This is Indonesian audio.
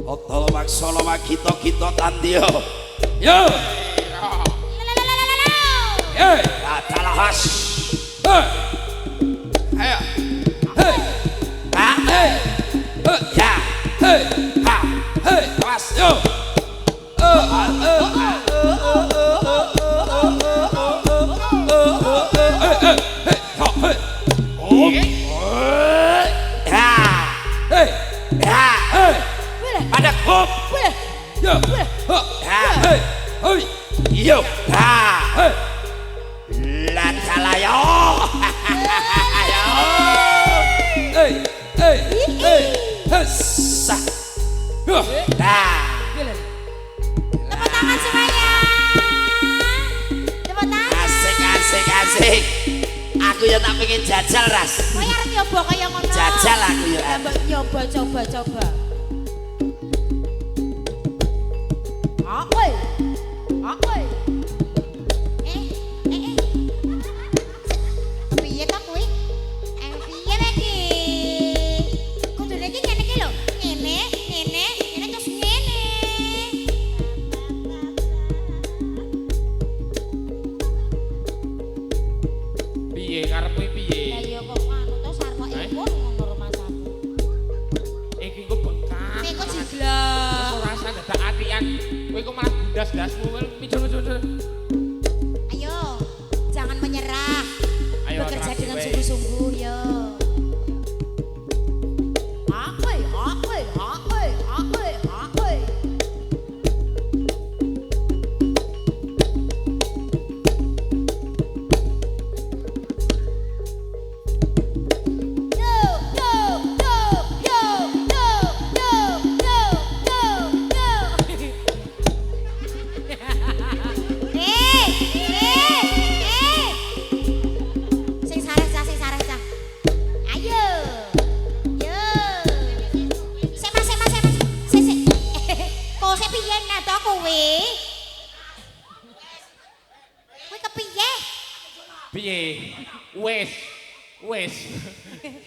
Otol maksolo magito-gito tandio. Yo. Hey, atalahas. Hey. Ayo. Hey. Ha. Hey. Ya. Hey. Ha. Hey. Awas yo. Pada hop, yo, hey, hey, yo, hey, lan salayo, yo, hey, hey, hey, hesa, yo, Tepuk tangan semuanya. Tepuk tangan. asik, asik, asik. Aku ya tak pengen jajal ras. Kowe arep nyoba kaya ngono. Jajal aku ya. Ya mbok nyoba coba. Aku. Piye to kuwi? Piye iki? Kudune iki ngene iki lho. Ngene terus ngene. Piye karepmu piye? Ya iya kok anu to sarkoke pun ngono rumah saku. Iki kok bengkak. Nek kok jiglak. Ora rasa dadak atian. Kowe kok malah bundas-dasmu mijul-mijul. Ayo, jangan menyerah. Ayo, Bekerja terakhir, dengan weh. sungguh-sungguh, yo. Aku. Sing sareh cah. Ayo. Yo. Sik. Kok sik piye nek to kowe? Kowe kepiye? Piye? Wes.